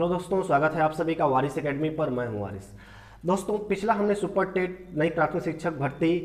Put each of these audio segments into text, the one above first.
Hello दोस्तों, स्वागत है आप सभी का वारिस एकेडमी पर। मैं हूं वारिस। दोस्तों, पिछला हमने सुपर टेट नई प्राथमिक शिक्षक भर्ती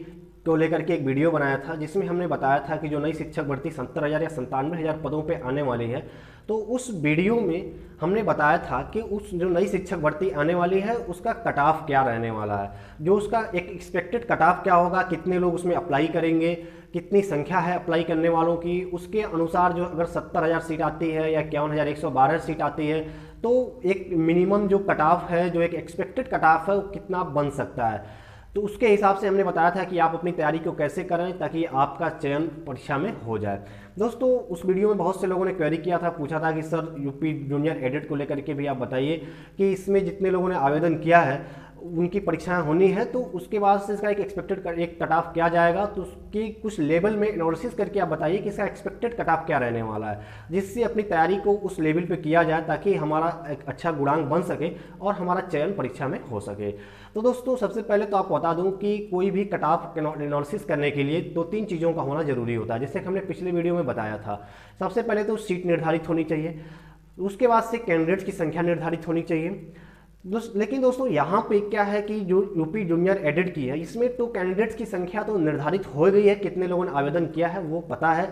को लेकर के एक वीडियो बनाया था, जिसमें हमने बताया था कि जो नई शिक्षक भर्ती 70,000 या 97,000 पदों पे आने वाली है। तो उस वीडियो में हमने बताया था कि उस जो नई शिक्षक भर्ती आने वाली है उसका कट ऑफ क्या रहने वाला है, जो उसका एक एक्सपेक्टेड कट ऑफ क्या होगा, कितने लोग उसमें अप्लाई करेंगे, कितनी संख्या है अप्लाई करने वालों की, उसके अनुसार जो अगर 70,000 सीट आती है या 51,112 सीट आती है तो एक मिनिमम जो कट ऑफ है, जो एक एक्सपेक्टेड कट ऑफ है, वो कितना बन सकता है। तो उसके हिसाब से हमने बताया था कि आप अपनी तैयारी को कैसे करें ताकि आपका चयन परीक्षा में हो जाए। दोस्तों, उस वीडियो में बहुत से लोगों ने क्वेरी किया था, पूछा था कि सर यूपी जूनियर एडेड को लेकर के भी आप बताइए कि इसमें जितने लोगों ने आवेदन किया है उनकी परीक्षाएं होनी है, तो उसके बाद से इसका एक एक्सपेक्टेड एक कट ऑफ क्या जाएगा, तो उसकी कुछ लेवल में एनालिसिस करके आप बताइए कि इसका एक्सपेक्टेड कट ऑफ क्या रहने वाला है, जिससे अपनी तैयारी को उस लेवल पे किया जाए ताकि हमारा एक अच्छा गुणांक बन सके और हमारा चयन परीक्षा में हो सके। तो दोस्तों, सबसे पहले तो आपको बता दूं कि कोई भी कट ऑफ एनालिसिस करने के लिए 2-3 चीज़ों का होना जरूरी होता है, जैसे कि हमने पिछले वीडियो में बताया था। सबसे पहले तो सीट निर्धारित होनी चाहिए, उसके बाद से कैंडिडेट्स की संख्या निर्धारित होनी चाहिए। लेकिन दोस्तों, यहाँ पे क्या है कि जो यूपी जूनियर एडेड की है इसमें तो कैंडिडेट्स की संख्या तो निर्धारित हो गई है, कितने लोगों ने आवेदन किया है वो पता है,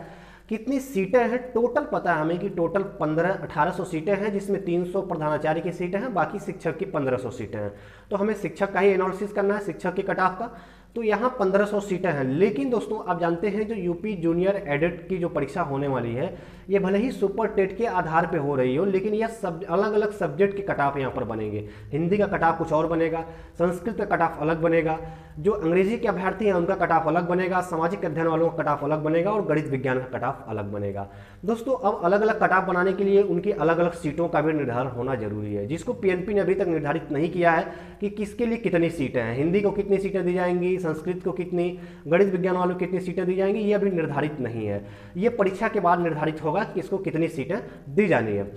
कितनी सीटें हैं टोटल पता है हमें कि टोटल 1800 सीटें हैं, जिसमें 300 प्रधानाचार्य की सीटें हैं, बाकी शिक्षक की 1500 सीटें हैं। तो हमें शिक्षक का ही एनालिसिस करना है, शिक्षक के कट ऑफ का। तो यहाँ 1500 सीटें हैं। लेकिन दोस्तों, आप जानते हैं जो यूपी जूनियर एडेड की जो परीक्षा होने वाली है ये भले ही सुपर टेट के आधार पे हो रही हो, लेकिन यह सब अलग अलग सब्जेक्ट के कट ऑफ यहाँ पर बनेंगे। हिंदी का कट ऑफ कुछ और बनेगा, संस्कृत का कट ऑफ अलग बनेगा, जो अंग्रेजी के अभ्यर्थी हैं उनका कट ऑफ अलग बनेगा, सामाजिक अध्ययन वालों का कट ऑफ अलग बनेगा और गणित विज्ञान का कट ऑफ अलग बनेगा। दोस्तों, अब अलग अलग कट ऑफ बनाने के लिए उनकी अलग अलग सीटों का भी निर्धारण होना जरूरी है, जिसको पीएनपी ने अभी तक निर्धारित नहीं किया है कि किसके लिए कितनी सीटें हैं। हिंदी को कितनी सीटें दी जाएंगी, संस्कृत को कितनी, गणित विज्ञान वालों को कितनी सीटें दी जाएंगी, ये अभी निर्धारित नहीं है। ये परीक्षा के बाद निर्धारित होगा कि इसको कितनी सीटें दी जानी है।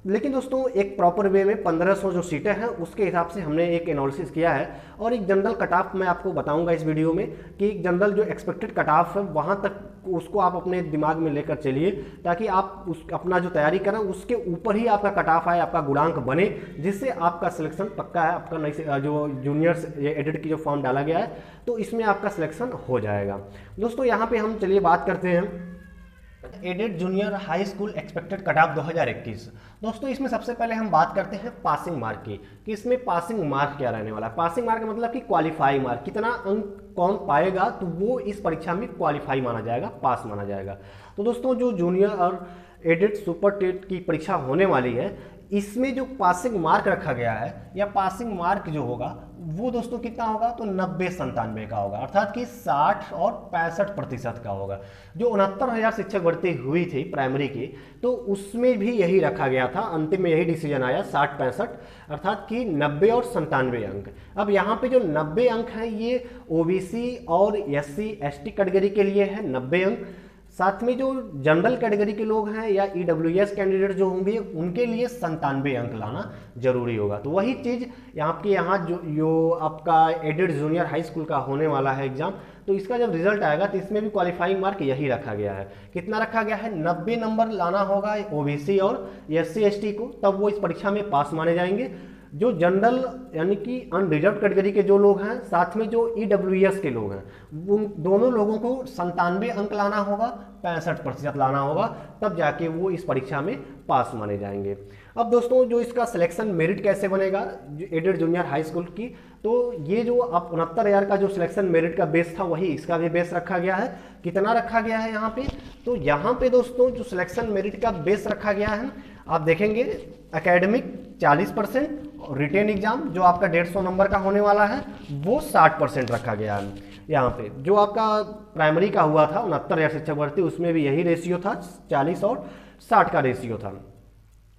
लेकिन दोस्तों, एक प्रॉपर वे में 1500 जो सीटें हैं उसके हिसाब से हमने एक एनालिसिस किया है और एक जनरल कट ऑफ मैं आपको बताऊंगा इस वीडियो में कि एक जनरल जो एक्सपेक्टेड कट ऑफ है वहां तक उसको आप अपने दिमाग में लेकर चलिए, ताकि आप अपना जो तैयारी करें उसके ऊपर ही आपका कट ऑफ आए, आपका गुणांक बने, जिससे आपका सिलेक्शन पक्का है। आपका नई जो जूनियर्स एडेड की जो फॉर्म डाला गया है तो इसमें आपका सिलेक्शन हो जाएगा। दोस्तों, यहाँ पे हम चलिए बात करते हैं aided junior high school expected cut off 2021। दोस्तों, इसमें सबसे पहले हम बात करते हैं पासिंग मार्क की, कि इसमें पासिंग मार्क क्या रहने वाला है। पासिंग मार्क का मतलब कि क्वालिफाई मार्क, कितना अंक कौन पाएगा तो वो इस परीक्षा में क्वालिफाई माना जाएगा, पास माना जाएगा। तो दोस्तों, जो जूनियर और एडेड सुपर टेट की परीक्षा होने वाली है इसमें जो पासिंग मार्क रखा गया है या पासिंग मार्क जो होगा वो दोस्तों कितना होगा, तो 90-97 का होगा, अर्थात कि 60 और 65% का होगा। जो 69,000 शिक्षक भर्ती हुई थी प्राइमरी की तो उसमें भी यही रखा गया था, अंतिम में यही डिसीजन आया 60-65, अर्थात कि 90 और 97 अंक। अब यहाँ पे जो 90 अंक हैं ये ओबीसी और एससी एसटी कैटेगरी के लिए है 90 अंक, साथ में जो जनरल कैटेगरी के लोग हैं या ईडब्ल्यूएस कैंडिडेट जो होंगे उनके लिए 97 अंक लाना जरूरी होगा। तो वही चीज़ यहाँ जो आपका एडेड जूनियर हाई स्कूल का होने वाला है एग्जाम, तो इसका जब रिजल्ट आएगा तो इसमें भी क्वालिफाइंग मार्क यही रखा गया है। कितना रखा गया है, 90 नंबर लाना होगा ओबीसी और एससी एसटी को, तब वो इस परीक्षा में पास माने जाएंगे। जो जनरल यानी कि अनरिजर्व कैटेगरी के जो लोग हैं, साथ में जो ईडब्ल्यूएस के लोग हैं, उन दोनों लोगों को 97 अंक लाना होगा, 65% लाना होगा, तब जाके वो इस परीक्षा में पास माने जाएंगे। अब दोस्तों, जो इसका सिलेक्शन मेरिट कैसे बनेगा एडेड जूनियर हाई स्कूल की, तो ये जो अब 69,000 का जो सिलेक्शन मेरिट का बेस था वही इसका भी बेस रखा गया है। कितना रखा गया है यहाँ पे, तो यहाँ पे दोस्तों जो सिलेक्शन मेरिट का बेस रखा गया है आप देखेंगे एकेडमिक 40% और रिटेन एग्जाम जो आपका 150 नंबर का होने वाला है वो 60% रखा गया है। यहाँ पे जो आपका प्राइमरी का हुआ था 69,000 शिक्षक भर्ती उसमें भी यही रेशियो था, 40 और 60 का रेशियो था।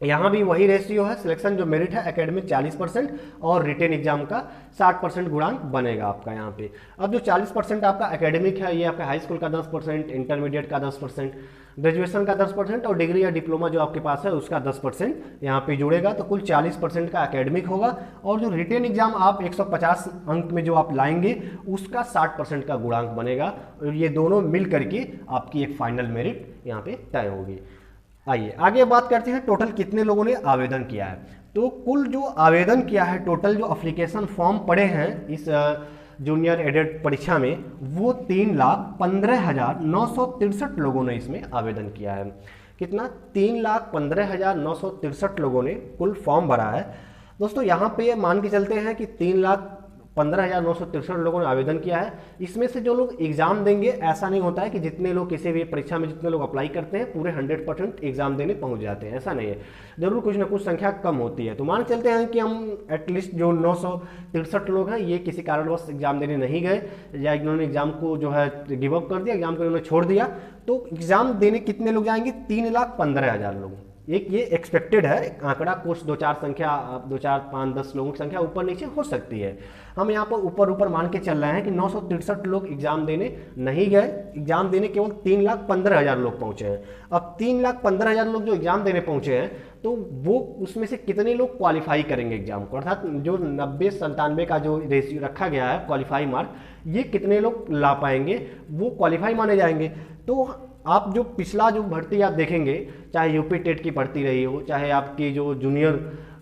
यहाँ भी वही रेशियो है, सिलेक्शन जो मेरिट है एकेडमिक 40% और रिटेन एग्जाम का 60% गुणांक बनेगा आपका यहाँ पे। अब जो 40% आपका एकेडमिक है ये आपका हाई स्कूल का 10%, इंटरमीडिएट का 10%, ग्रेजुएशन का 10% और डिग्री या डिप्लोमा जो आपके पास है उसका 10% यहाँ पे जुड़ेगा, तो कुल 40% का एकेडमिक होगा। और जो रिटेन एग्जाम आप 150 अंक में जो आप लाएंगे उसका 60% का गुणांक बनेगा, और ये दोनों मिल करके आपकी एक फाइनल मेरिट यहाँ पे तय होगी। आइए आगे बात करते हैं टोटल कितने लोगों ने आवेदन किया है। तो कुल जो आवेदन किया है, टोटल जो एप्लीकेशन फॉर्म पड़े हैं इस जूनियर एडेड परीक्षा में, वो 3,15,963 लोगों ने इसमें आवेदन किया है। कितना? 3,15,963 लोगों ने कुल फॉर्म भरा है। दोस्तों यहाँ पे मान के चलते हैं कि 3,15,963 लोगों ने आवेदन किया है। इसमें से जो लोग एग्जाम देंगे, ऐसा नहीं होता है कि जितने लोग किसी भी परीक्षा में जितने लोग अप्लाई करते हैं पूरे 100% एग्जाम देने पहुंच जाते हैं, ऐसा नहीं है। जरूर कुछ ना कुछ संख्या कम होती है। तो मान के चलते हैं कि हम एटलीस्ट जो 963 लोग हैं, ये किसी कारणवश एग्जाम देने नहीं गए या इन्होंने एग्जाम को जो है गिव अप कर दिया, एग्जाम को इन्होंने छोड़ दिया, तो एग्जाम देने कितने लोग जाएंगे? 3,15,000 लोग। एक ये एक्सपेक्टेड है आंकड़ा, कुछ 2-4 संख्या, 2-4, 5-10 लोगों की संख्या ऊपर नीचे हो सकती है। हम यहाँ पर ऊपर मान के चल रहे हैं कि 963 लोग एग्जाम देने नहीं गए, एग्जाम देने केवल 3,15,000 लोग पहुंचे हैं। अब 3,15,000 लोग जो एग्जाम देने पहुंचे हैं, तो वो उसमें से कितने लोग क्वालिफाई करेंगे एग्जाम को, अर्थात जो 90-97 का जो रेशियो रखा गया है क्वालिफाई मार्क, ये कितने लोग ला पाएंगे, वो क्वालिफाई माने जाएंगे। तो आप जो पिछला जो भर्ती आप देखेंगे, चाहे यूपी टेट की भर्ती रही हो, चाहे आपकी जो जूनियर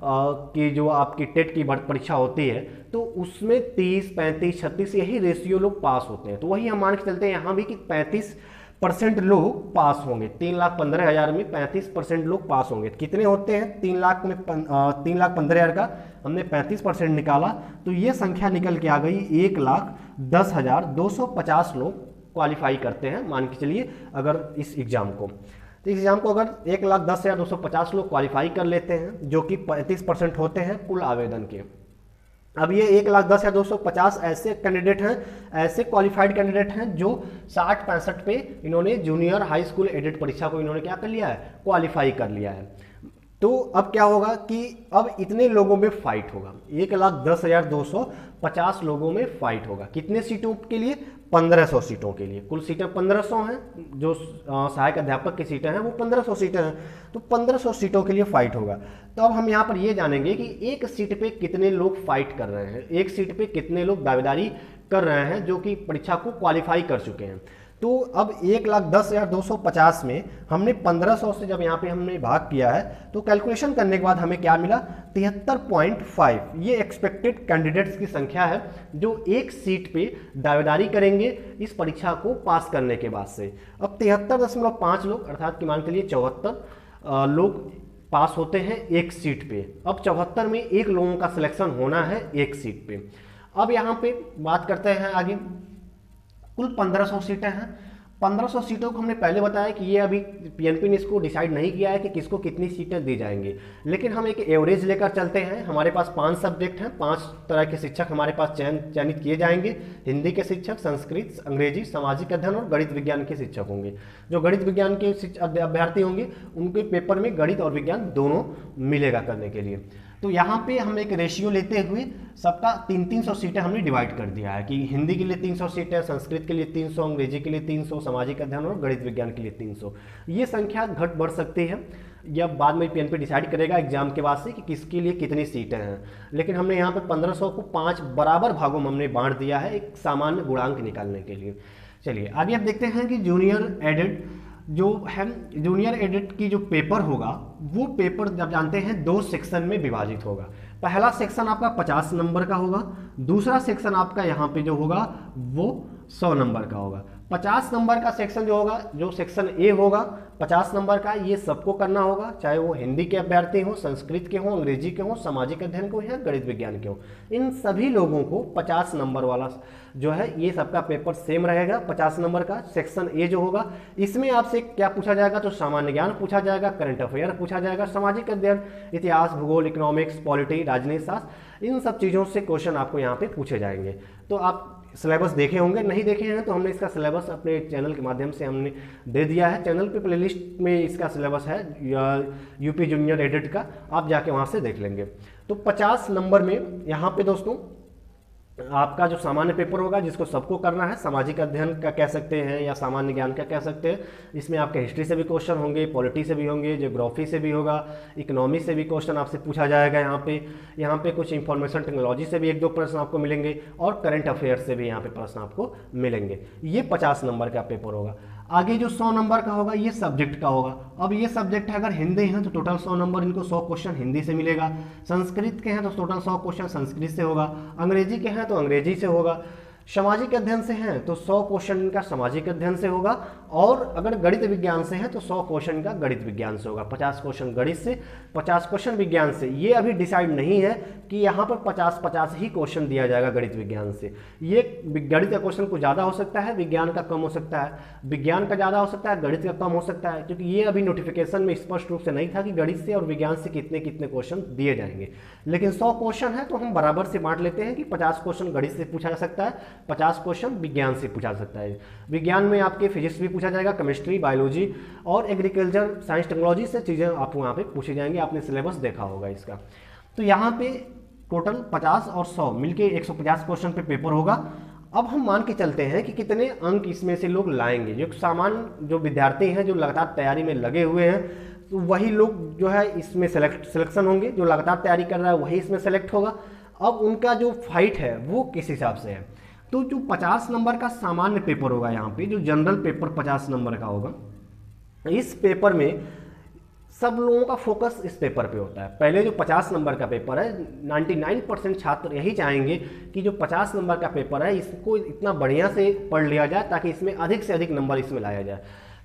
की जो आपकी टेट की परीक्षा होती है, तो उसमें 30, 35, 36 यही रेशियो लोग पास होते हैं। तो वही हम मान के चलते हैं यहाँ भी कि 35% लोग पास होंगे। 3,15,000 में 35% लोग पास होंगे। कितने होते हैं? 3,15,000 का हमने 35% निकाला, तो ये संख्या निकल के आ गई 1,10,250 लोग क्वालिफाई करते हैं, मान के चलिए अगर इस एग्जाम को। तो इस एग्जाम को अगर 1,10,250 लोग क्वालिफाई कर लेते हैं, जो कि 35% होते हैं कुल आवेदन के। अब ये 1,10,250 ऐसे कैंडिडेट हैं, ऐसे क्वालिफाइड कैंडिडेट हैं जो 60-65 पे इन्होंने जूनियर हाई स्कूल एडेड परीक्षा को इन्होंने क्या कर लिया है? क्वालिफाई कर लिया है। तो अब क्या होगा कि अब इतने लोगों में फाइट होगा, 1,10,250 लोगों में फाइट होगा। कितने सीटों के लिए? 1500 सीटों के लिए। कुल सीटें 1500 हैं, जो सहायक अध्यापक की सीटें हैं वो 1500 सीटें हैं, तो 1500 सीटों के लिए फाइट होगा। तो अब हम यहाँ पर ये जानेंगे कि एक सीट पे कितने लोग फाइट कर रहे हैं, एक सीट पे कितने लोग दावेदारी कर रहे हैं जो कि परीक्षा को क्वालिफाई कर चुके हैं। तो अब 1,10,250 में हमने 1500 से जब यहाँ पे हमने भाग किया है, तो कैलकुलेशन करने के बाद हमें क्या मिला? 73.5। ये एक्सपेक्टेड कैंडिडेट्स की संख्या है जो एक सीट पे दावेदारी करेंगे इस परीक्षा को पास करने के बाद से। अब 73.5 लोग, अर्थात कि मान के लिए 74 लोग पास होते हैं एक सीट पे। अब 74 में एक लोगों का सिलेक्शन होना है एक सीट पे। अब यहाँ पे बात करते हैं आगे। कुल 1500 सीटें हैं। 1500 सीटों को हमने पहले बताया कि ये अभी पीएनपी ने इसको डिसाइड नहीं किया है कि किसको कितनी सीटें दी जाएंगी, लेकिन हम एक एवरेज लेकर चलते हैं। हमारे पास 5 सब्जेक्ट हैं, 5 तरह के शिक्षक हमारे पास चयनित किए जाएंगे। हिंदी के शिक्षक, संस्कृत, अंग्रेजी, सामाजिक अध्ययन और गणित विज्ञान के शिक्षक होंगे। जो गणित विज्ञान के अभ्यर्थी होंगे उनके पेपर में गणित और विज्ञान दोनों मिलेगा करने के लिए। तो यहाँ पे हम एक रेशियो लेते हुए सबका 300 सीटें हमने डिवाइड कर दिया है कि हिंदी के लिए 300 सीटें, संस्कृत के लिए 300, अंग्रेजी के लिए 300, सामाजिक अध्ययन और गणित विज्ञान के लिए 300। ये संख्या घट बढ़ सकती है या बाद में पीएनपी डिसाइड करेगा एग्जाम के बाद से कि किसके लिए कितनी सीटें हैं, लेकिन हमने यहाँ पे 1500 को 5 बराबर भागों में हमने बांट दिया है एक सामान्य गुणांक निकालने के लिए। चलिए आगे अब देखते हैं कि जूनियर एडेड जो है, जूनियर एडेड की जो पेपर होगा वो पेपर जब जानते हैं 2 सेक्शन में विभाजित होगा। पहला सेक्शन आपका 50 नंबर का होगा, दूसरा सेक्शन आपका यहाँ पे जो होगा वो 100 नंबर का होगा। 50 नंबर का सेक्शन जो होगा, जो सेक्शन ए होगा 50 नंबर का, ये सबको करना होगा, चाहे वो हिंदी के अभ्यर्थी हों, संस्कृत के हों, अंग्रेजी के हों, सामाजिक अध्ययन के या गणित विज्ञान के हों। इन सभी लोगों को 50 नंबर वाला जो है ये सबका पेपर सेम रहेगा। 50 नंबर का सेक्शन ए जो होगा, इसमें आपसे क्या पूछा जाएगा? तो सामान्य ज्ञान पूछा जाएगा, करंट अफेयर पूछा जाएगा, सामाजिक अध्ययन, इतिहास, भूगोल, इकोनॉमिक्स, पॉलिटी, राजनीति शास्त्र, इन सब चीज़ों से क्वेश्चन आपको यहाँ पे पूछे जाएंगे। तो आप सिलेबस देखे होंगे, नहीं देखे हैं तो हमने इसका सिलेबस अपने चैनल के माध्यम से हमने दे दिया है। चैनल पे प्लेलिस्ट में इसका सिलेबस है यूपी जूनियर एडेड का, आप जाके वहाँ से देख लेंगे। तो 50 नंबर में यहाँ पे दोस्तों आपका जो सामान्य पेपर होगा जिसको सबको करना है, सामाजिक अध्ययन का कह सकते हैं या सामान्य ज्ञान का कह सकते हैं। इसमें आपके हिस्ट्री से भी क्वेश्चन होंगे, पॉलिटी से भी होंगे, ज्योग्राफी से भी होगा, इकोनॉमी से भी क्वेश्चन आपसे पूछा जाएगा। यहाँ पे कुछ इंफॉर्मेशन टेक्नोलॉजी से भी 1-2 प्रश्न आपको मिलेंगे और करंट अफेयर से भी यहाँ पे प्रश्न आपको मिलेंगे। ये 50 नंबर का पेपर होगा। आगे जो 100 नंबर का होगा ये सब्जेक्ट का होगा। अब ये सब्जेक्ट है, अगर हिंदी हैं तो टोटल 100 नंबर, इनको 100 क्वेश्चन हिंदी से मिलेगा। संस्कृत के हैं तो टोटल 100 क्वेश्चन संस्कृत से होगा। अंग्रेजी के हैं तो अंग्रेजी से होगा। सामाजिक अध्ययन से हैं तो 100 क्वेश्चन इनका सामाजिक अध्ययन से होगा। और अगर गणित विज्ञान से हैं तो 100 क्वेश्चन का गणित विज्ञान से होगा। 50 क्वेश्चन गणित से, 50 क्वेश्चन विज्ञान से। ये अभी डिसाइड नहीं है कि यहाँ पर 50-50 ही क्वेश्चन दिया जाएगा गणित विज्ञान से। ये गणित का क्वेश्चन कुछ ज़्यादा हो सकता है, विज्ञान का कम हो सकता है, विज्ञान का ज़्यादा हो सकता है, गणित का कम हो सकता है, क्योंकि ये अभी नोटिफिकेशन में स्पष्ट रूप से नहीं था कि गणित से और विज्ञान से कितने कितने क्वेश्चन दिए जाएंगे। लेकिन 100 क्वेश्चन है तो हम बराबर से बांट लेते हैं कि 50 क्वेश्चन गणित से पूछा जा सकता है, 50 क्वेश्चन विज्ञान से पूछा जा सकता है। विज्ञान में आपके फिजिक्स भी पूछा जाएगा, केमिस्ट्री, बायोलॉजी और एग्रीकल्चर, साइंस, टेक्नोलॉजी से चीज़ें आपको वहाँ पे पूछी जाएंगी। आपने सिलेबस देखा होगा इसका। तो यहाँ पे टोटल 50 और 100 मिलके 150 क्वेश्चन पे पेपर होगा। अब हम मान के चलते हैं कि कितने अंक इसमें से लोग लाएंगे। जो सामान्य जो विद्यार्थी हैं जो लगातार तैयारी में लगे हुए हैं, तो वही लोग जो है इसमें सिलेक्शन होंगे। जो लगातार तैयारी कर रहा है वही इसमें सेलेक्ट होगा। अब उनका जो फाइट है वो किस हिसाब से है, तो जो 50 नंबर का सामान्य पेपर होगा, यहाँ पे जो जनरल पेपर 50 नंबर का होगा, इस पेपर में सब लोगों का फोकस इस पेपर पे होता है। पहले जो 50 नंबर का पेपर है, 99% छात्र यही चाहेंगे कि जो 50 नंबर का पेपर है इसको इतना बढ़िया से पढ़ लिया जाए ताकि इसमें अधिक से अधिक नंबर इसमें लाया जाए।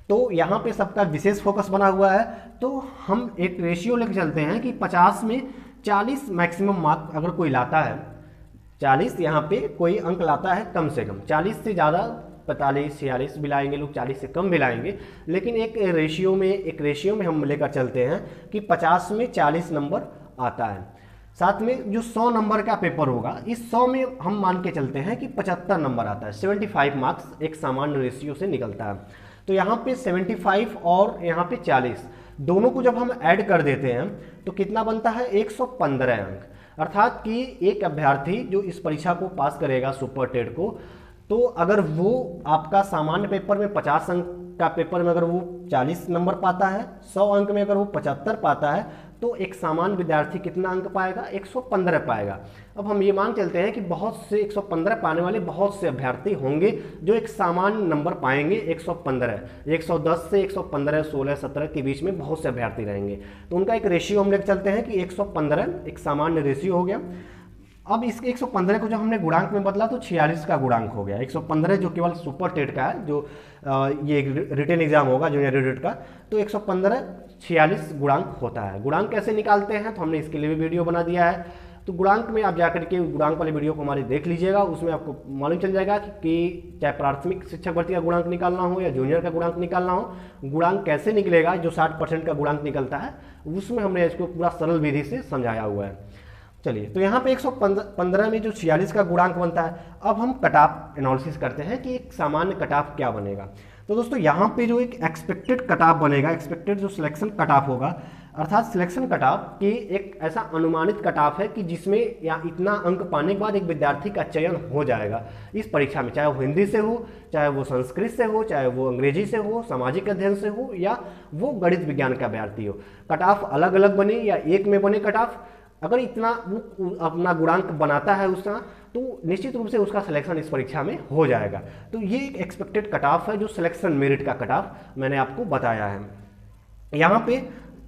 तो यहाँ पे सबका विशेष फोकस बना हुआ है। तो हम एक रेशियो लेकर चलते हैं कि 50 में 40 मैक्सिमम मार्क अगर कोई लाता है, 40 यहाँ पे कोई अंक लाता है कम से कम, 40 से ज़्यादा 45-46 भी लाएंगे लोग, 40 से कम भी लाएंगे, लेकिन एक रेशियो में हम लेकर चलते हैं कि 50 में 40 नंबर आता है। साथ में जो 100 नंबर का पेपर होगा, इस 100 में हम मान के चलते हैं कि 75 नंबर आता है। 75 मार्क्स एक सामान्य रेशियो से निकलता है। तो यहाँ पे 75 और यहाँ पे 40 दोनों को जब हम ऐड कर देते हैं तो कितना बनता है, 115 अंक। अर्थात कि एक अभ्यर्थी जो इस परीक्षा को पास करेगा सुपर टेट को, तो अगर वो आपका सामान्य पेपर में 50 अंक का पेपर में अगर वो 40 नंबर पाता है, 100 अंक में अगर वो 75 पाता है, तो एक सामान्य विद्यार्थी कितना अंक पाएगा, 115 पाएगा। अब हम ये मान चलते हैं कि बहुत से 115 पाने वाले बहुत से अभ्यर्थी होंगे जो एक सामान्य नंबर पाएंगे 115, 110 से 115, 16, 17 के बीच में बहुत से अभ्यर्थी रहेंगे। तो उनका एक रेशियो हम लेकर चलते हैं कि 115 एक सामान्य रेशियो हो गया। अब इस 115 को जब हमने गुणांक में बदला तो 46 का गुणांक हो गया। 115 जो केवल सुपर टेट का है, जो ये रिटन एग्जाम होगा जूनियर एडिट का, तो 115 46 गुणांक होता है। गुणांक कैसे निकालते हैं तो हमने इसके लिए भी वीडियो बना दिया है। तो गुणांक में आप जाकर के गुणांक वाले वीडियो को हमारे देख लीजिएगा, उसमें आपको मालूम चल जाएगा कि चाहे प्राथमिक शिक्षक भर्ती का गुणांक निकालना हो या जूनियर का गुणांक निकालना हो, गुणांक कैसे निकलेगा। जो 60% का गुणांक निकलता है उसमें हमने इसको पूरा सरल विधि से समझाया हुआ है। चलिए, तो यहाँ पे 115 में जो 46 का गुणांक बनता है, अब हम कट ऑफ एनालिसिस करते हैं कि एक सामान्य कट ऑफ क्या बनेगा। तो दोस्तों यहाँ पे जो एक एक्सपेक्टेड कट ऑफ बनेगा, एक्सपेक्टेड जो सिलेक्शन कट ऑफ होगा, अर्थात सिलेक्शन कट ऑफ की एक ऐसा अनुमानित कट ऑफ है कि जिसमें या इतना अंक पाने के बाद एक विद्यार्थी का चयन हो जाएगा इस परीक्षा में, चाहे वो हिंदी से हो, चाहे वो संस्कृत से हो, चाहे वो अंग्रेजी से हो, सामाजिक अध्ययन से हो, या वो गणित विज्ञान का अभ्यर्थी हो। कट ऑफ अलग अलग बने या एक में बने कट ऑफ, अगर इतना वो अपना गुणांक बनाता है उसका, तो निश्चित रूप से उसका सिलेक्शन इस परीक्षा में हो जाएगा। तो ये एक एक्सपेक्टेड कट ऑफ है जो सिलेक्शन मेरिट का कट ऑफ मैंने आपको बताया है। यहाँ पे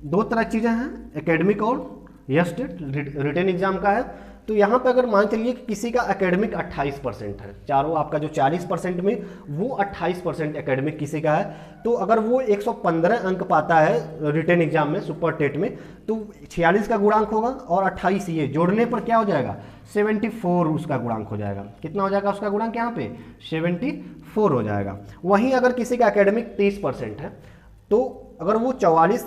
दो तरह की चीज़ें हैं, एकेडमिक और या स्टेट रिटन एग्जाम का है। तो यहाँ पे अगर मान चलिए कि किसी का एकेडमिक 28% है, चारों आपका जो 40% में वो 28% एकेडमिक किसी का है, तो अगर वो 115 अंक पाता है रिटन एग्जाम में सुपर टेट में, तो 46 का गुणांक होगा और 28 ये जोड़ने पर क्या हो जाएगा, 74 उसका गुणांक हो जाएगा। कितना हो जाएगा उसका गुणांक यहाँ पे, 74 हो जाएगा। वहीं अगर किसी का एकेडमिक 30% है, तो अगर वो 44,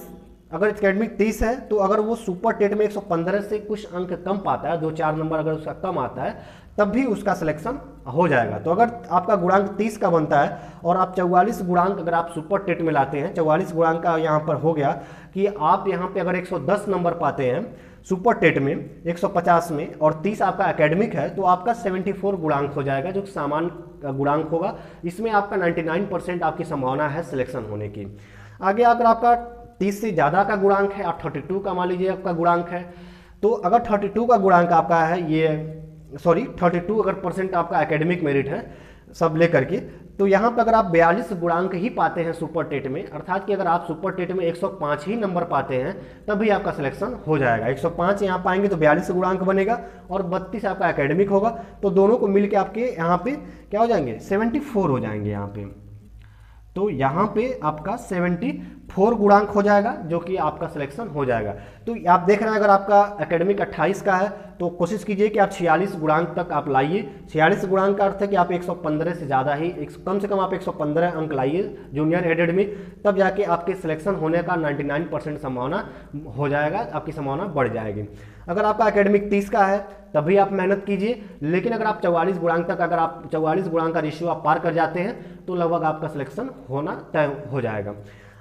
अगर एकेडमिक 30 है, तो अगर वो सुपर टेट में 115 से कुछ अंक कम पाता है, 2-4 नंबर अगर उसका कम आता है, तब भी उसका सिलेक्शन हो जाएगा। तो अगर आपका गुणांक 30 का बनता है और आप 44 गुणांक अगर आप सुपर टेट में लाते हैं, 44 गुणांक का यहाँ पर हो गया कि आप यहाँ पे अगर 110 नंबर पाते हैं सुपर टेट में 150 में और 30 आपका एकेडमिक है, तो आपका 74 गुणांक हो जाएगा जो सामान्य गुणांक होगा। इसमें आपका 99% आपकी संभावना है सिलेक्शन होने की। आगे अगर आपका 30 से ज़्यादा का गुणांक है, आप 32 का मान लीजिए आपका गुणांक है, तो अगर 32 का गुणांक आपका है, ये 32 अगर % आपका एकेडमिक मेरिट है सब लेकर के, तो यहाँ पर अगर आप 42 गुणांक ही पाते हैं सुपर टेट में, अर्थात कि अगर आप सुपर टेट में 105 ही नंबर पाते हैं तभी आपका सिलेक्शन हो जाएगा। 105 यहाँ पाएंगे तो 42 गुणांक बनेगा और 32 आपका एकेडमिक होगा, तो दोनों को मिल के आपके यहाँ पे क्या हो जाएंगे 74 हो जाएंगे यहाँ पे। तो यहाँ पे आपका 74 गुणांक हो जाएगा जो कि आपका सिलेक्शन हो जाएगा। तो आप देख रहे हैं अगर आपका एकेडमिक 28 का है तो कोशिश कीजिए कि आप 46 गुणांक तक आप लाइए। 46 गुणांक का अर्थ है कि आप 115 से ज़्यादा ही, कम से कम आप 115 अंक लाइए जूनियर एडेड में, तब जाके आपके सिलेक्शन होने का 99% संभावना हो जाएगा, आपकी संभावना बढ़ जाएगी। अगर आपका एकेडमिक 30 का है तभी आप मेहनत कीजिए, लेकिन अगर आप 44 गुणांक तक, अगर आप 44 गुणांक का रेशियो आप पार कर जाते हैं तो लगभग आपका सिलेक्शन होना तय हो जाएगा।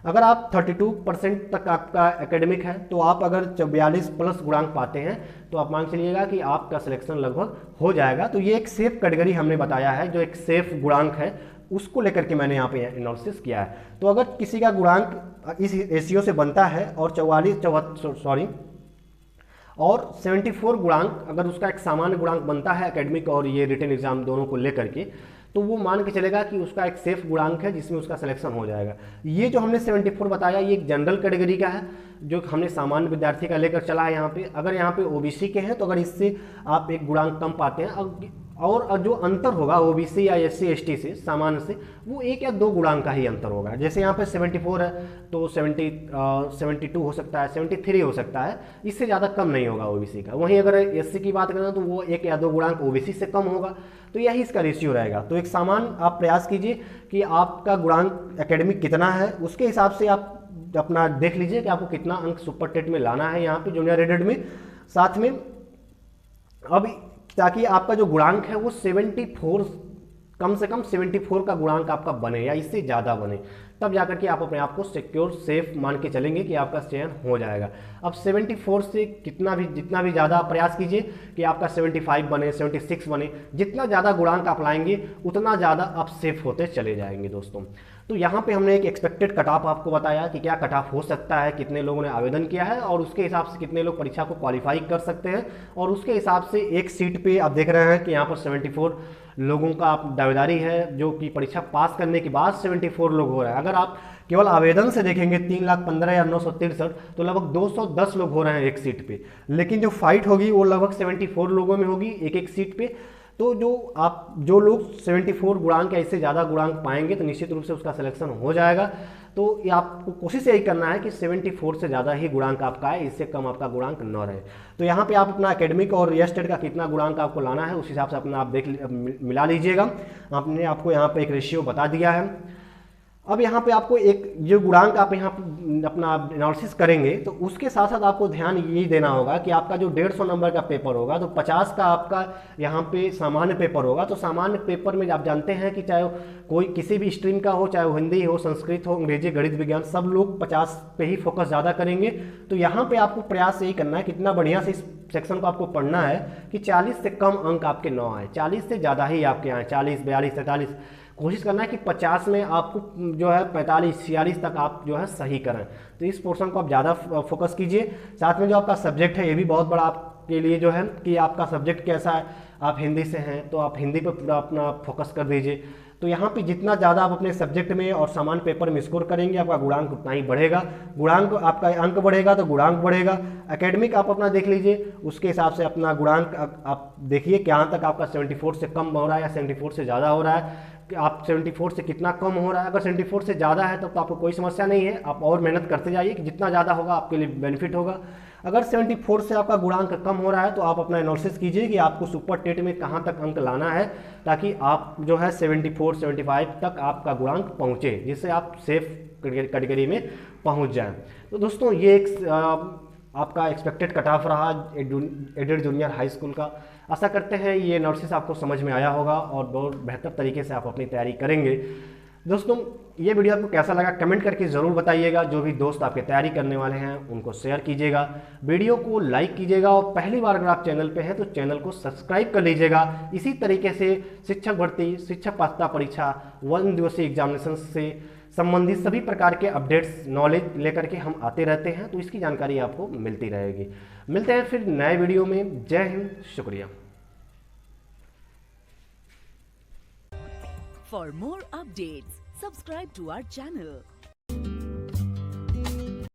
अगर आप 32% तक आपका एकेडमिक है तो आप अगर 42 प्लस गुणांक पाते हैं तो आप मान चलिएगा कि आपका सिलेक्शन लगभग हो जाएगा। तो ये एक सेफ कैटेगरी हमने बताया है, जो एक सेफ गुणांक है उसको लेकर के मैंने यहाँ पे एनालिसिस किया है। तो अगर किसी का गुणांक इस रेशियो से बनता है और 74 गुणांक अगर उसका एक सामान्य गुणांक बनता है एकेडमिक और ये रिटन एग्जाम दोनों को लेकर के, तो वो मान के चलेगा कि उसका एक सेफ गुणांक है जिसमें उसका सिलेक्शन हो जाएगा। ये जो हमने 74 बताया ये एक जनरल कैटेगरी का है जो हमने सामान्य विद्यार्थी का लेकर चला है यहाँ पे। अगर यहाँ पे ओबीसी के हैं तो अगर इससे आप एक गुणांक कम पाते हैं और जो अंतर होगा ओबीसी या एससी एसटी से सामान्य से, वो 1 या 2 गुणांक का ही अंतर होगा। जैसे यहाँ पे 74 है तो 72 हो सकता है, 73 हो सकता है, इससे ज़्यादा कम नहीं होगा ओबीसी का। वहीं अगर एससी की बात करें तो वो 1 या 2 गुणांक ओबीसी से कम होगा। तो यही इसका रेशियो रहेगा। तो एक सामान्य आप प्रयास कीजिए कि आपका गुणांक एकेडमिक कितना है, उसके हिसाब से आप अपना देख लीजिए कि आपको कितना अंक सुपर टेट में लाना है यहाँ पे जूनियर एडेड में। साथ में अब ताकि आपका जो गुणांक है वो 74, कम से कम 74 का गुणांक आपका बने या इससे ज़्यादा बने, तब जाकर के आप अपने आप को सिक्योर सेफ मान के चलेंगे कि आपका चयन हो जाएगा। अब 74 से जितना भी ज़्यादा प्रयास कीजिए कि आपका 75 बने, 76 बने, जितना ज़्यादा गुणांक आप लाएंगे उतना ज़्यादा आप सेफ होते चले जाएंगे दोस्तों। तो यहाँ पे हमने एक एक्सपेक्टेड कट ऑफ आपको बताया कि क्या कट ऑफ हो सकता है, कितने लोगों ने आवेदन किया है और उसके हिसाब से कितने लोग परीक्षा को क्वालिफाई कर सकते हैं, और उसके हिसाब से एक सीट पे आप देख रहे हैं कि यहाँ पर 74 लोगों का आप दावेदारी है जो कि परीक्षा पास करने के बाद 74 लोग हो रहे हैं। अगर आप केवल आवेदन से देखेंगे 3,15,963 तो लगभग 210 लोग हो रहे हैं एक सीट पे, लेकिन जो फाइट होगी वो लगभग 74 लोगों में होगी एक सीट पे। तो जो लोग 74 गुणांक या इससे ज़्यादा गुणांक पाएंगे तो निश्चित रूप से उसका सिलेक्शन हो जाएगा। तो ये आपको कोशिश यही करना है कि 74 से ज़्यादा ही गुणांक आपका है, इससे कम आपका गुणांक न रहे। तो यहाँ पे आप अपना एकेडमिक और रियल का कितना गुणांक आपको लाना है उस हिसाब से अपना आप मिला लीजिएगा। आपने आपको यहाँ पे एक रेशियो बता दिया है। अब यहाँ पे आपको एक जो गुणांक आप यहाँ अपना एनालिसिस करेंगे तो उसके साथ साथ आपको ध्यान ये देना होगा कि आपका जो 150 नंबर का पेपर होगा तो 50 का आपका यहाँ पे सामान्य पेपर होगा। तो सामान्य पेपर में आप जानते हैं कि चाहे कोई किसी भी स्ट्रीम का हो, चाहे वो हिंदी हो, संस्कृत हो, अंग्रेजी, गणित, विज्ञान, सब लोग 50 पे ही फोकस ज़्यादा करेंगे। तो यहाँ पे आपको प्रयास यही करना है कितना बढ़िया से इस सेक्शन को आपको पढ़ना है कि 40 से कम अंक आपके न आए, 40 से ज़्यादा ही आपके आए, 40, 42, 43। कोशिश करना है कि 50 में आपको जो है 45, 46 तक आप जो है सही करें। तो इस पोर्शन को आप ज़्यादा फोकस कीजिए। साथ में जो आपका सब्जेक्ट है ये भी बहुत बड़ा आपके लिए जो है कि आपका सब्जेक्ट कैसा है। आप हिंदी से हैं तो आप हिंदी पर पूरा अपना फोकस कर दीजिए। तो यहाँ पे जितना ज़्यादा आप अपने सब्जेक्ट में और सामान्य पेपर में स्कोर करेंगे आपका गुणांक उतना ही बढ़ेगा। गुणांक आपका अंक बढ़ेगा तो गुणांक बढ़ेगा। एकेडमिक आप अपना देख लीजिए, उसके हिसाब से अपना गुणांक आप देखिए कहाँ तक आपका 74 से कम हो रहा है या 74 से ज़्यादा हो रहा है, कि आप 74 से कितना कम हो रहा है। अगर 74 से ज़्यादा है तो आपको कोई समस्या नहीं है, आप और मेहनत करते जाइए कि जितना ज़्यादा होगा आपके लिए बेनिफिट होगा। अगर 74 से आपका गुणांक कम हो रहा है तो आप अपना एनालिसिस कीजिए कि आपको सुपर टेट में कहाँ तक अंक लाना है ताकि आप जो है 74, 75 तक आपका गुणांक पहुँचे, जिससे आप सेफ कैटेगरी में पहुँच जाएँ। तो दोस्तों ये एक आपका एक्सपेक्टेड कट ऑफ रहा एडेड जूनियर हाई स्कूल का। आशा करते हैं ये एनालिसिस आपको समझ में आया होगा और बहुत बेहतर तरीके से आप अपनी तैयारी करेंगे। दोस्तों ये वीडियो आपको कैसा लगा कमेंट करके ज़रूर बताइएगा। जो भी दोस्त आपके तैयारी करने वाले हैं उनको शेयर कीजिएगा, वीडियो को लाइक कीजिएगा और पहली बार अगर आप चैनल पे हैं तो चैनल को सब्सक्राइब कर लीजिएगा। इसी तरीके से शिक्षक भर्ती, शिक्षक पात्रता परीक्षा, 1 दिवसीय एग्जामिनेशन से संबंधित सभी प्रकार के अपडेट्स, नॉलेज लेकर के हम आते रहते हैं, तो इसकी जानकारी आपको मिलती रहेगी। मिलते हैं फिर नए वीडियो में। जय हिंद, शुक्रिया। For more updates, subscribe to our channel.